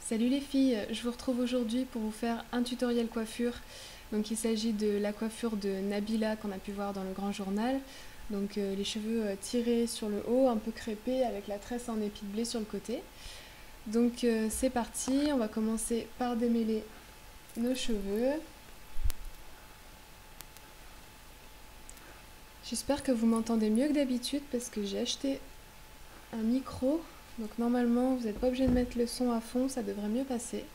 Salut les filles, je vous retrouve aujourd'hui pour vous faire un tutoriel coiffure. Donc il s'agit de la coiffure de Nabila qu'on a pu voir dans le grand journal. Donc les cheveux tirés sur le haut, un peu crêpés avec la tresse en épi de blé sur le côté. Donc c'est parti, on va commencer par démêler nos cheveux. J'espère que vous m'entendez mieux que d'habitude parce que j'ai acheté un micro. Donc normalement vous n'êtes pas obligé de mettre le son à fond, ça devrait mieux passer.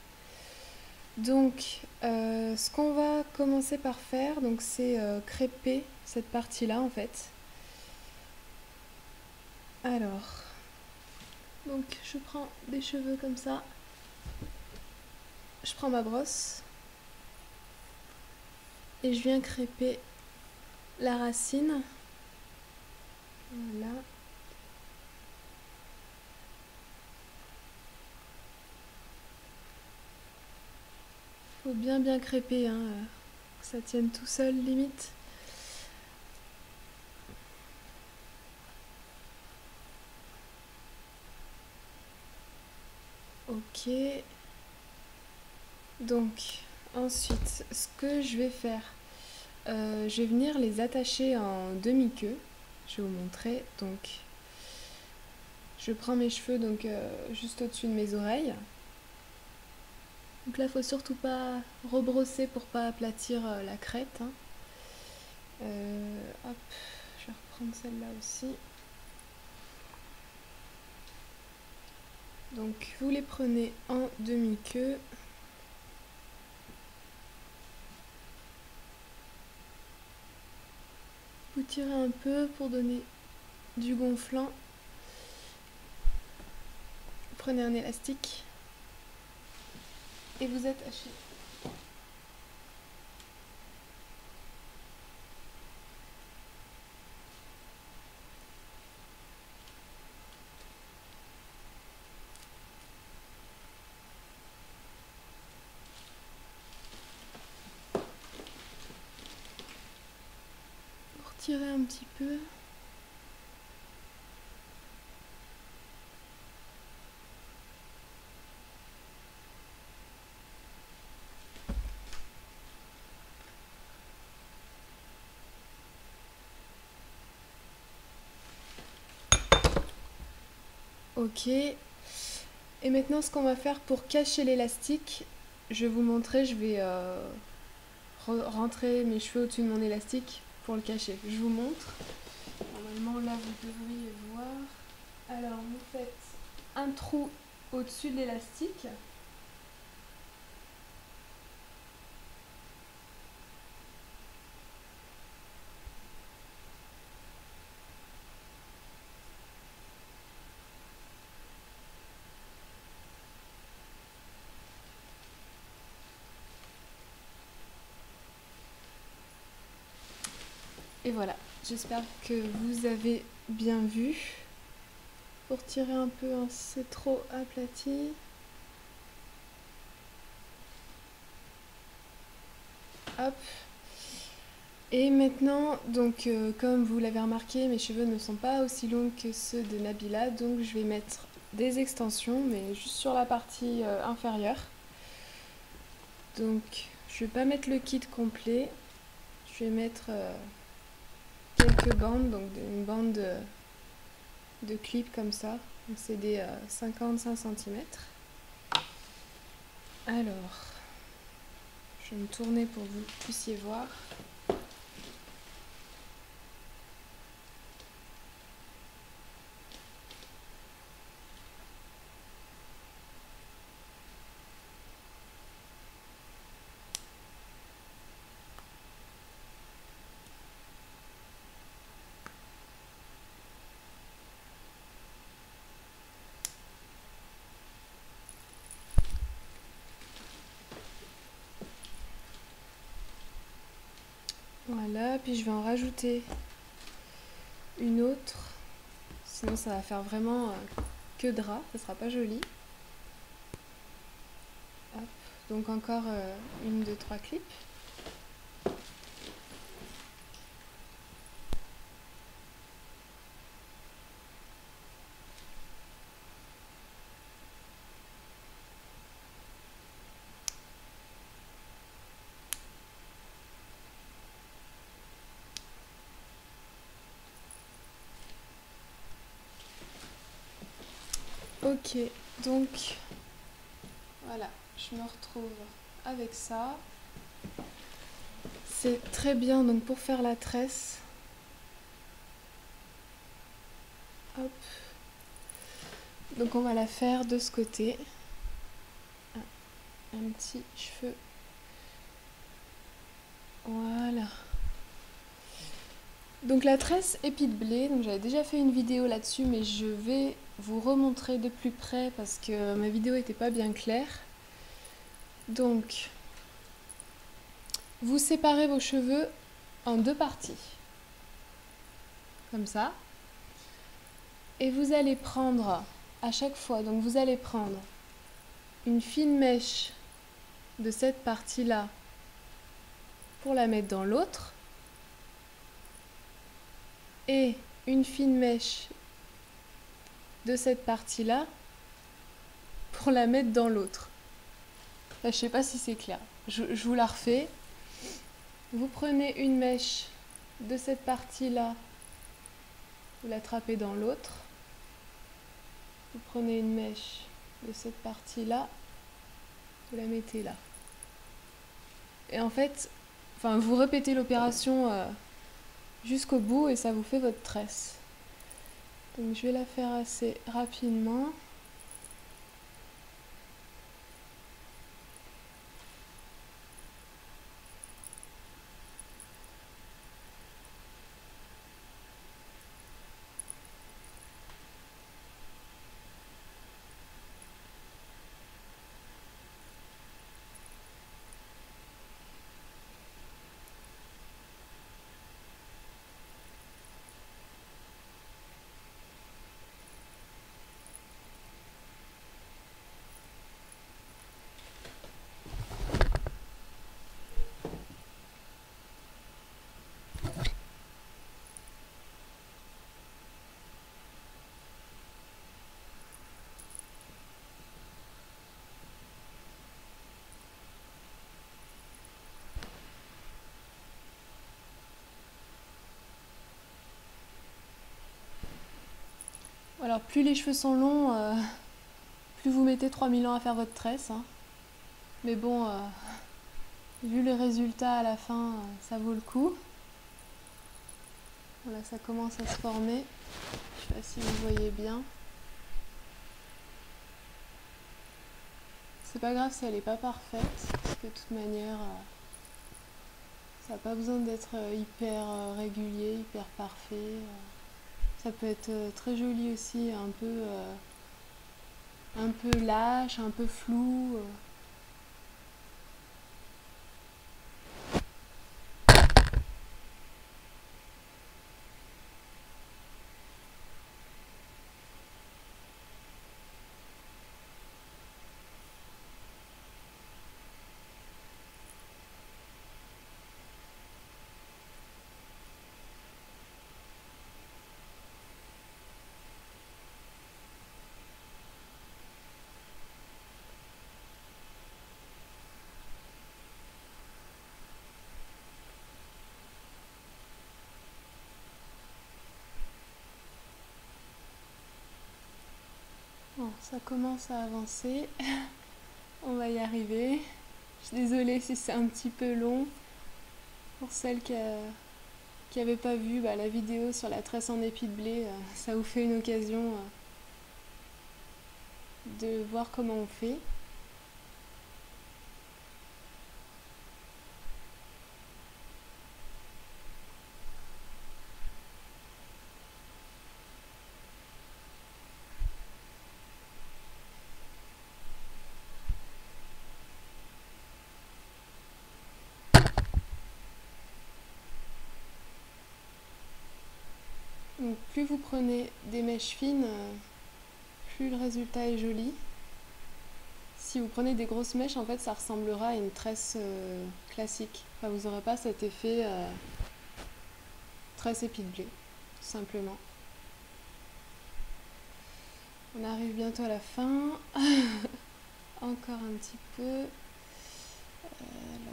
Donc, ce qu'on va commencer par faire, donc c'est crêper cette partie-là en fait. Alors, donc je prends des cheveux comme ça. Je prends ma brosse et je viens crêper la racine. Voilà. Faut bien crêper, hein, que ça tienne tout seul limite. Ok. Donc, ensuite, ce que je vais faire, je vais venir les attacher en demi-queue. Je vais vous montrer. Donc, je prends mes cheveux donc juste au-dessus de mes oreilles. Donc là, faut surtout pas rebrosser pour pas aplatir la crête, hein. Hop, je vais reprendre celle-là aussi. Donc vous les prenez en demi-queue. Vous tirez un peu pour donner du gonflant. Vous prenez un élastique et vous attachez. Vous retirez un petit peu. Ok. Et maintenant, ce qu'on va faire pour cacher l'élastique, je vais vous montrer, je vais rentrer mes cheveux au-dessus de mon élastique pour le cacher. Je vous montre. Normalement, là, vous devriez voir. Alors, vous faites un trou au-dessus de l'élastique. Et voilà, j'espère que vous avez bien vu. Pour tirer un peu, hein, si c'est trop aplati. Hop. Et maintenant, donc comme vous l'avez remarqué, mes cheveux ne sont pas aussi longs que ceux de Nabila, donc je vais mettre des extensions, mais juste sur la partie inférieure. Donc je vais pas mettre le kit complet, je vais mettre quelques bandes, donc une bande de clips comme ça, c'est des 55 cm. Alors, je vais me tourner pour que vous puissiez voir. Voilà, puis je vais en rajouter une autre, sinon ça va faire vraiment que drap, ça sera pas joli. Hop. Donc encore une, deux, trois clips. Ok, donc voilà, je me retrouve avec ça. C'est très bien donc pour faire la tresse. Hop. Donc on va la faire de ce côté. Un petit cheveu. Voilà. Donc la tresse épi de blé, donc j'avais déjà fait une vidéo là-dessus, mais je vais vous remontrer de plus près parce que ma vidéo n'était pas bien claire. Donc, vous séparez vos cheveux en deux parties, comme ça. Et vous allez prendre à chaque fois, donc vous allez prendre une fine mèche de cette partie-là pour la mettre dans l'autre et une fine mèche de cette partie-là pour la mettre dans l'autre. Là, je sais pas si c'est clair. Je vous la refais. Vous prenez une mèche de cette partie-là, vous l'attrapez dans l'autre. Vous prenez une mèche de cette partie-là, vous la mettez là. Et en fait, vous répétez l'opération jusqu'au bout et ça vous fait votre tresse. Donc je vais la faire assez rapidement. Alors plus les cheveux sont longs, plus vous mettez 3000 ans à faire votre tresse. Hein. Mais bon, vu les résultats à la fin, ça vaut le coup. Voilà, ça commence à se former. Je sais pas si vous voyez bien. C'est pas grave si elle n'est pas parfaite, parce que de toute manière, ça n'a pas besoin d'être hyper régulier, hyper parfait. Ça peut être très joli aussi, un peu lâche, un peu flou. Bon, ça commence à avancer. On va y arriver. Je suis désolée si c'est un petit peu long. Pour celles qui n'avaient pas vu la vidéo sur la tresse en épi de blé, ça vous fait une occasion de voir comment on fait. Donc, plus vous prenez des mèches fines, plus le résultat est joli. Si vous prenez des grosses mèches, en fait, ça ressemblera à une tresse classique. Enfin, vous n'aurez pas cet effet tresse épi de blé, tout simplement. On arrive bientôt à la fin. Encore un petit peu. Alors.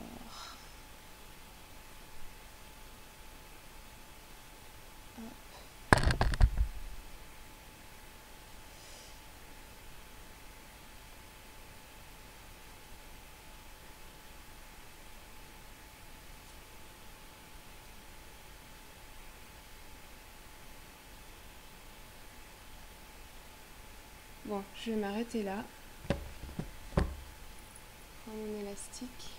Bon, je vais m'arrêter là. Prends mon élastique.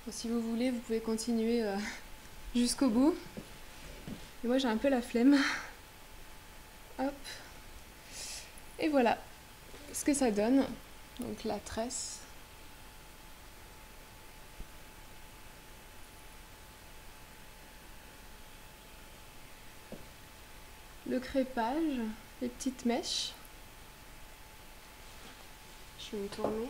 Bon, si vous voulez, vous pouvez continuer jusqu'au bout. Et moi, j'ai un peu la flemme. Hop. Et voilà ce que ça donne. Donc la tresse. Le crépage, les petites mèches. Je vais me tourner.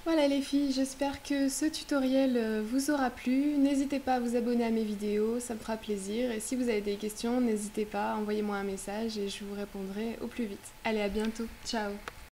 Voilà les filles, j'espère que ce tutoriel vous aura plu. N'hésitez pas à vous abonner à mes vidéos, ça me fera plaisir. Et si vous avez des questions, n'hésitez pas, envoyez-moi un message et je vous répondrai au plus vite. Allez, à bientôt, ciao!